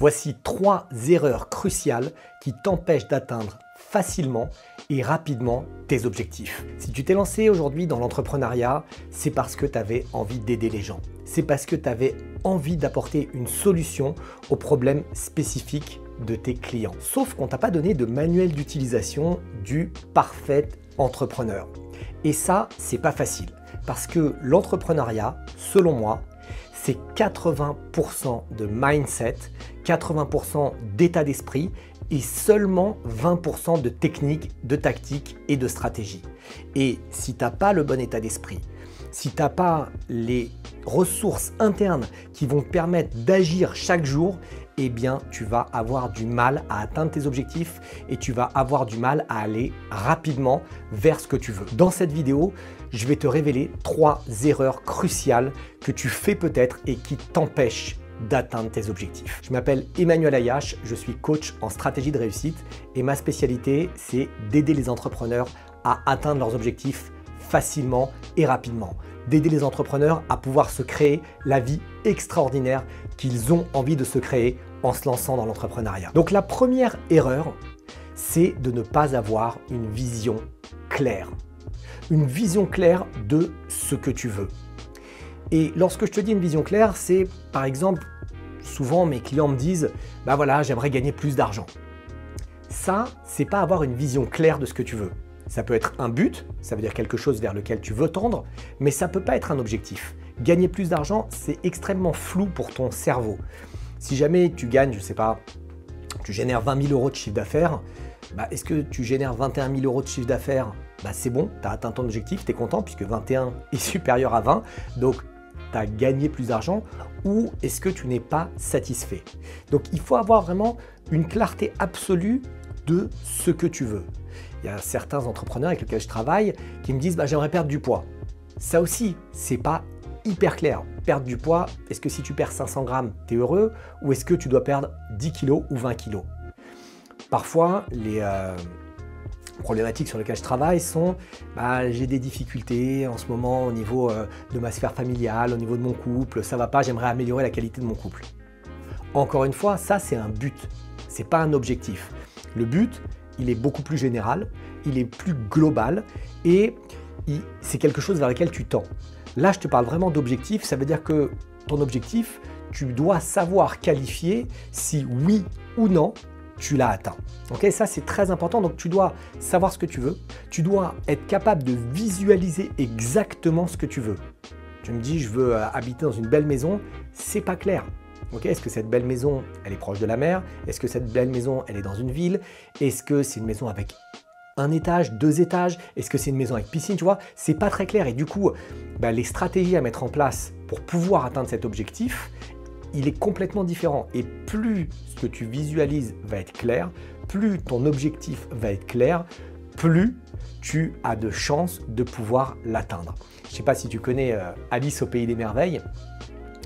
Voici 3 erreurs cruciales qui t'empêchent d'atteindre facilement et rapidement tes objectifs. Si tu t'es lancé aujourd'hui dans l'entrepreneuriat, c'est parce que tu avais envie d'aider les gens. C'est parce que tu avais envie d'apporter une solution aux problèmes spécifiques de tes clients. Sauf qu'on t'a pas donné de manuel d'utilisation du parfait entrepreneur. Et ça, c'est pas facile. Parce que l'entrepreneuriat, selon moi, c'est 80% de mindset, 80% d'état d'esprit et seulement 20% de technique, de tactique et de stratégie. Et si tu n'as pas le bon état d'esprit, si tu n'as pas les ressources internes qui vont te permettre d'agir chaque jour, eh bien, tu vas avoir du mal à atteindre tes objectifs et tu vas avoir du mal à aller rapidement vers ce que tu veux. Dans cette vidéo, je vais te révéler 3 erreurs cruciales que tu fais peut-être et qui t'empêchent d'atteindre tes objectifs. Je m'appelle Emmanuel Ayache, je suis coach en stratégie de réussite et ma spécialité, c'est d'aider les entrepreneurs à atteindre leurs objectifs facilement et rapidement. D'aider les entrepreneurs à pouvoir se créer la vie extraordinaire qu'ils ont envie de se créer en se lançant dans l'entrepreneuriat. Donc la première erreur, c'est de ne pas avoir une vision claire. Une vision claire de ce que tu veux. Et lorsque je te dis une vision claire, c'est par exemple, souvent mes clients me disent « bah voilà, j'aimerais gagner plus d'argent ». Ça, c'est pas avoir une vision claire de ce que tu veux. Ça peut être un but, ça veut dire quelque chose vers lequel tu veux tendre, mais ça peut pas être un objectif. Gagner plus d'argent, c'est extrêmement flou pour ton cerveau. Si jamais tu gagnes, je sais pas, tu génères 20 000 € de chiffre d'affaires, bah, est-ce que tu génères 21 000 € de chiffre d'affaires? Bah, c'est bon, tu as atteint ton objectif, tu es content puisque 21 est supérieur à 20, donc tu as gagné plus d'argent, ou est-ce que tu n'es pas satisfait? Donc il faut avoir vraiment une clarté absolue de ce que tu veux. Il y a certains entrepreneurs avec lesquels je travaille qui me disent bah, j'aimerais perdre du poids. Ça aussi, c'est pas hyper clair. Perdre du poids, est-ce que si tu perds 500 grammes, tu es heureux ou est-ce que tu dois perdre 10 kilos ou 20 kilos? Parfois, les problématiques sur lesquelles je travaille sont bah, j'ai des difficultés en ce moment au niveau de ma sphère familiale, au niveau de mon couple, ça va pas, j'aimerais améliorer la qualité de mon couple. Encore une fois, ça c'est un but, c'est pas un objectif. Le but, il est beaucoup plus général, il est plus global et c'est quelque chose vers lequel tu tends. Là, je te parle vraiment d'objectif, ça veut dire que ton objectif, tu dois savoir qualifier si oui ou non, tu l'as atteint. Ok, ça c'est très important, donc tu dois savoir ce que tu veux, tu dois être capable de visualiser exactement ce que tu veux. Tu me dis, je veux habiter dans une belle maison, c'est pas clair. Okay, est-ce que cette belle maison, elle est proche de la mer? Est-ce que cette belle maison, elle est dans une ville? Est-ce que c'est une maison avec un étage, 2 étages? Est-ce que c'est une maison avec piscine? Tu vois, c'est pas très clair. Et du coup, bah, les stratégies à mettre en place pour pouvoir atteindre cet objectif, il est complètement différent. Et plus ce que tu visualises va être clair, plus ton objectif va être clair, plus tu as de chances de pouvoir l'atteindre. Je ne sais pas si tu connais Alice au Pays des Merveilles.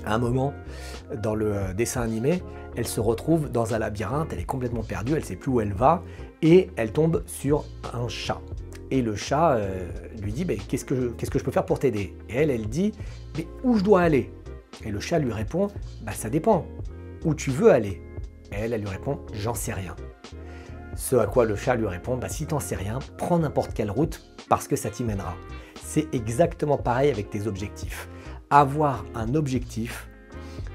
À un moment, dans le dessin animé, elle se retrouve dans un labyrinthe, elle est complètement perdue, elle ne sait plus où elle va et elle tombe sur un chat. Et le chat lui dit « qu'est-ce que je peux faire pour t'aider ?» Et elle dit « mais où je dois aller ?» Et le chat lui répond « ça dépend, où tu veux aller ?» Et elle lui répond « j'en sais rien ». Ce à quoi le chat lui répond « si t'en sais rien, prends n'importe quelle route parce que ça t'y mènera ». C'est exactement pareil avec tes objectifs. Avoir un objectif,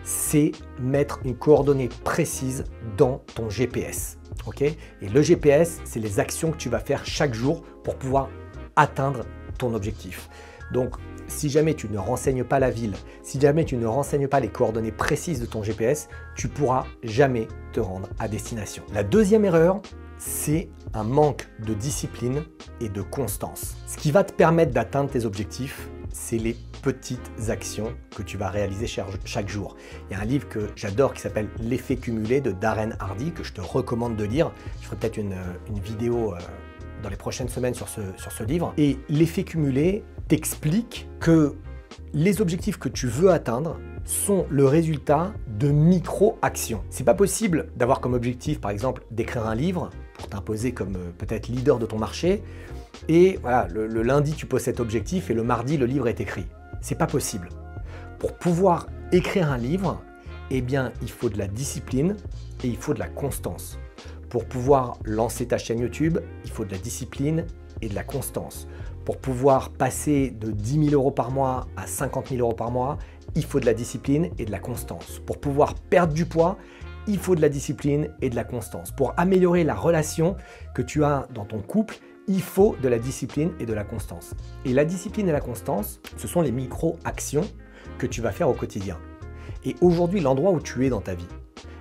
c'est mettre une coordonnée précise dans ton GPS. Okay? Et le GPS, c'est les actions que tu vas faire chaque jour pour pouvoir atteindre ton objectif. Donc, si jamais tu ne renseignes pas la ville, si jamais tu ne renseignes pas les coordonnées précises de ton GPS, tu ne pourras jamais te rendre à destination. La deuxième erreur, c'est un manque de discipline et de constance. Ce qui va te permettre d'atteindre tes objectifs, c'est les petites actions que tu vas réaliser chaque jour. Il y a un livre que j'adore qui s'appelle « L'effet cumulé » de Darren Hardy que je te recommande de lire. Je ferai peut-être une vidéo dans les prochaines semaines sur ce livre. Et l'effet cumulé t'explique que les objectifs que tu veux atteindre sont le résultat de micro-actions. C'est pas possible d'avoir comme objectif, par exemple, d'écrire un livre pour t'imposer comme peut-être leader de ton marché. Et voilà, le lundi, tu poses cet objectif et le mardi, le livre est écrit. C'est pas possible. Pour pouvoir écrire un livre, Eh bien, il faut de la discipline et il faut de la constance. Pour pouvoir lancer ta chaîne YouTube, il faut de la discipline et de la constance. Pour pouvoir passer de 10 000 € par mois à 50 000 € par mois, il faut de la discipline et de la constance. Pour pouvoir perdre du poids, il faut de la discipline et de la constance. Pour améliorer la relation que tu as dans ton couple, il faut de la discipline et de la constance. Et la discipline et la constance, ce sont les micro-actions que tu vas faire au quotidien. Et aujourd'hui, l'endroit où tu es dans ta vie,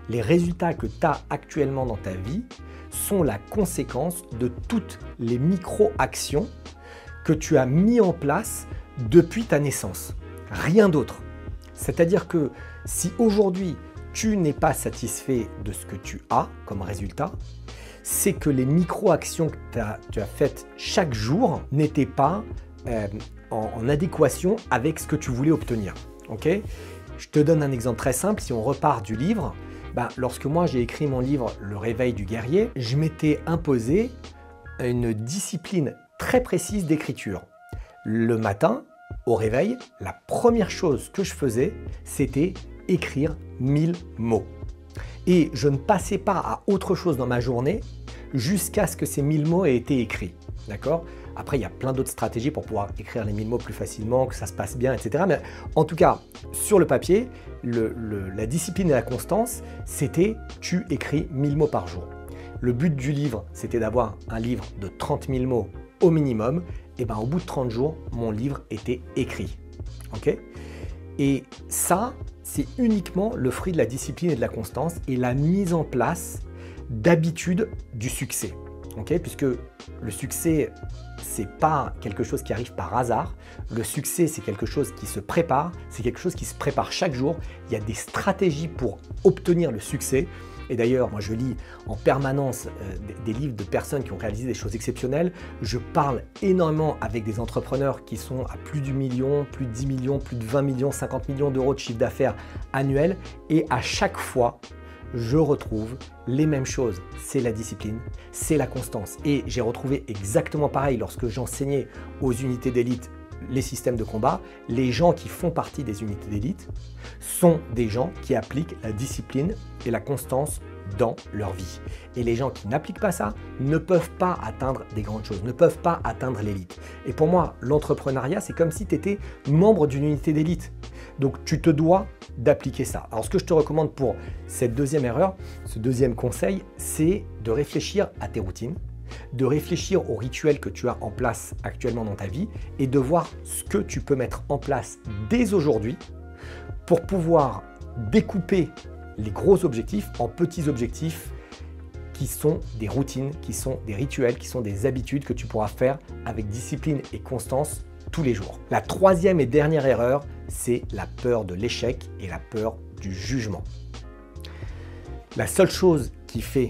les résultats que tu as actuellement dans ta vie sont la conséquence de toutes les micro-actions que tu as mis en place depuis ta naissance. Rien d'autre. C'est-à-dire que si aujourd'hui, tu n'es pas satisfait de ce que tu as comme résultat, c'est que les micro-actions que tu as faites chaque jour n'étaient pas en adéquation avec ce que tu voulais obtenir. Okay ? Je te donne un exemple très simple. Si on repart du livre, lorsque moi j'ai écrit mon livre « Le réveil du guerrier », je m'étais imposé une discipline très précise d'écriture. Le matin, au réveil, la première chose que je faisais, c'était écrire 1000 mots. Et je ne passais pas à autre chose dans ma journée jusqu'à ce que ces 1000 mots aient été écrits. D'accord ? Après, il y a plein d'autres stratégies pour pouvoir écrire les 1000 mots plus facilement, que ça se passe bien, etc. Mais en tout cas, sur le papier, la discipline et la constance, c'était tu écris 1000 mots par jour. Le but du livre, c'était d'avoir un livre de 30 000 mots au minimum. Et au bout de 30 jours, mon livre était écrit. Okay ? Et ça, c'est uniquement le fruit de la discipline et de la constance et la mise en place d'habitudes du succès. Okay ? Puisque le succès, c'est pas quelque chose qui arrive par hasard. Le succès, c'est quelque chose qui se prépare, c'est quelque chose qui se prépare chaque jour. Il y a des stratégies pour obtenir le succès. Et d'ailleurs, moi je lis en permanence des livres de personnes qui ont réalisé des choses exceptionnelles. Je parle énormément avec des entrepreneurs qui sont à plus du million, plus de 10 millions, plus de 20 millions, 50 millions d'euros de chiffre d'affaires annuel. Et à chaque fois, je retrouve les mêmes choses. C'est la discipline, c'est la constance. Et j'ai retrouvé exactement pareil lorsque j'enseignais aux unités d'élite les systèmes de combat. Les gens qui font partie des unités d'élite sont des gens qui appliquent la discipline et la constance dans leur vie. Et les gens qui n'appliquent pas ça ne peuvent pas atteindre des grandes choses, ne peuvent pas atteindre l'élite. Et pour moi, l'entrepreneuriat, c'est comme si tu étais membre d'une unité d'élite. Donc tu te dois d'appliquer ça. Alors ce que je te recommande pour cette deuxième erreur, ce deuxième conseil, c'est de réfléchir à tes routines, de réfléchir aux rituels que tu as en place actuellement dans ta vie et de voir ce que tu peux mettre en place dès aujourd'hui pour pouvoir découper les gros objectifs en petits objectifs qui sont des routines, qui sont des rituels, qui sont des habitudes que tu pourras faire avec discipline et constance tous les jours. La troisième et dernière erreur, c'est la peur de l'échec et la peur du jugement. La seule chose qui fait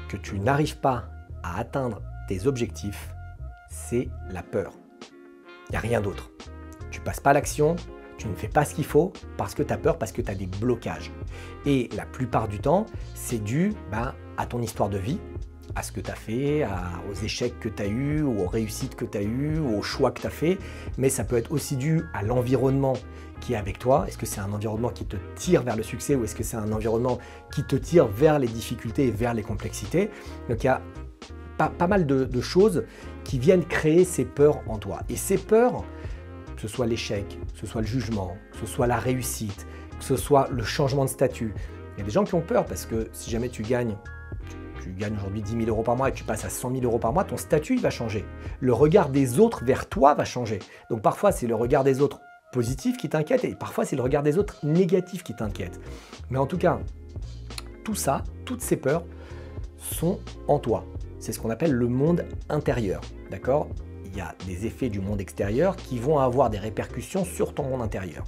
que tu n'arrives pas à atteindre tes objectifs, c'est la peur. Il n'y a rien d'autre. Tu passes pas à l'action, tu ne fais pas ce qu'il faut parce que tu as peur, parce que tu as des blocages. Et la plupart du temps, c'est dû à ton histoire de vie, à ce que tu as fait, aux échecs que tu as eus, ou aux réussites que tu as eues, ou aux choix que tu as fait. Mais ça peut être aussi dû à l'environnement qui est avec toi. Est-ce que c'est un environnement qui te tire vers le succès ou est-ce que c'est un environnement qui te tire vers les difficultés et vers les complexités? Donc il y a pas mal de choses qui viennent créer ces peurs en toi. Et ces peurs, que ce soit l'échec, que ce soit le jugement, que ce soit la réussite, que ce soit le changement de statut. Il y a des gens qui ont peur parce que si jamais tu gagnes aujourd'hui 10 000 € par mois et tu passes à 100 000 € par mois, ton statut il va changer. Le regard des autres vers toi va changer. Donc parfois c'est le regard des autres positif qui t'inquiète et parfois c'est le regard des autres négatif qui t'inquiète. Mais en tout cas, tout ça, toutes ces peurs sont en toi. C'est ce qu'on appelle le monde intérieur. D'accord ? Il y a des effets du monde extérieur qui vont avoir des répercussions sur ton monde intérieur.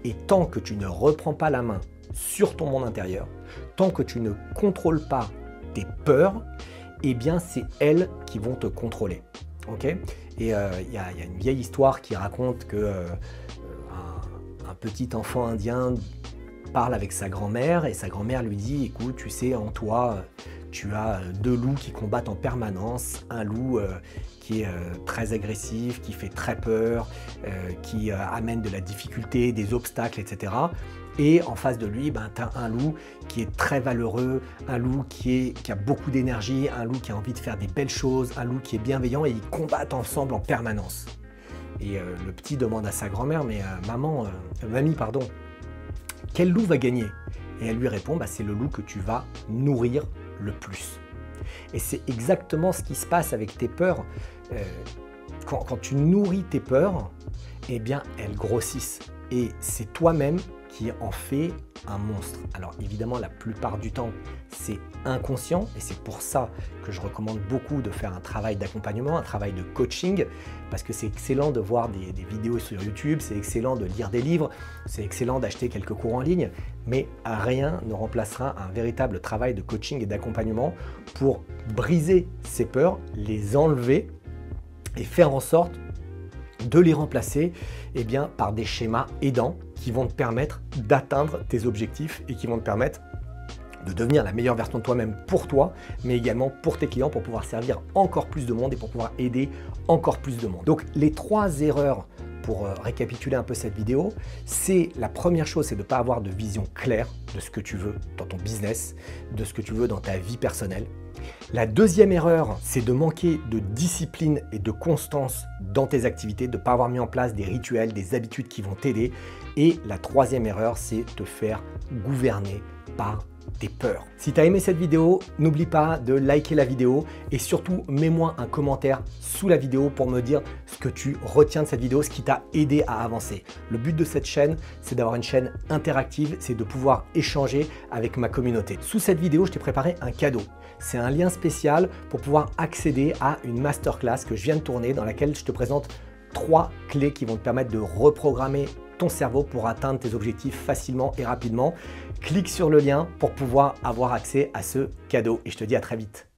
Et tant que tu ne reprends pas la main sur ton monde intérieur, tant que tu ne contrôles pas tes peurs, eh bien c'est elles qui vont te contrôler. Okay ? Et il y a une vieille histoire qui raconte que un petit enfant indien parle avec sa grand-mère et sa grand-mère lui dit « Écoute, tu sais, en toi, tu as deux loups qui combattent en permanence. Un loup qui est très agressif, qui fait très peur, qui amène de la difficulté, des obstacles, etc. Et en face de lui, tu as un loup qui est très valeureux, un loup qui a beaucoup d'énergie, un loup qui a envie de faire des belles choses, un loup qui est bienveillant et ils combattent ensemble en permanence. Et le petit demande à sa grand-mère, mais mamie, pardon, quel loup va gagner? Et elle lui répond, c'est le loup que tu vas nourrir le plus. Et c'est exactement ce qui se passe avec tes peurs. Quand tu nourris tes peurs, eh bien, elles grossissent. Et c'est toi-même qui en fais un monstre. Alors évidemment, la plupart du temps, c'est inconscient et c'est pour ça que je recommande beaucoup de faire un travail d'accompagnement, un travail de coaching, parce que c'est excellent de voir des vidéos sur YouTube, c'est excellent de lire des livres, c'est excellent d'acheter quelques cours en ligne, mais rien ne remplacera un véritable travail de coaching et d'accompagnement pour briser ces peurs, les enlever et faire en sorte de les remplacer par des schémas aidants qui vont te permettre d'atteindre tes objectifs et qui vont te permettre de devenir la meilleure version de toi-même pour toi, mais également pour tes clients, pour pouvoir servir encore plus de monde et pour pouvoir aider encore plus de monde. Donc les 3 erreurs, pour récapituler un peu cette vidéo, c'est la première chose, c'est de ne pas avoir de vision claire de ce que tu veux dans ton business, de ce que tu veux dans ta vie personnelle. La deuxième erreur, c'est de manquer de discipline et de constance dans tes activités, de ne pas avoir mis en place des rituels, des habitudes qui vont t'aider. Et la troisième erreur, c'est te faire gouverner par tes peurs. Si tu as aimé cette vidéo, n'oublie pas de liker la vidéo et surtout mets-moi un commentaire sous la vidéo pour me dire ce que tu retiens de cette vidéo, ce qui t'a aidé à avancer. Le but de cette chaîne, c'est d'avoir une chaîne interactive, c'est de pouvoir échanger avec ma communauté. Sous cette vidéo, je t'ai préparé un cadeau. C'est un lien spécial pour pouvoir accéder à une masterclass que je viens de tourner dans laquelle je te présente 3 clés qui vont te permettre de reprogrammer ton cerveau pour atteindre tes objectifs facilement et rapidement. Clique sur le lien pour pouvoir avoir accès à ce cadeau et je te dis à très vite.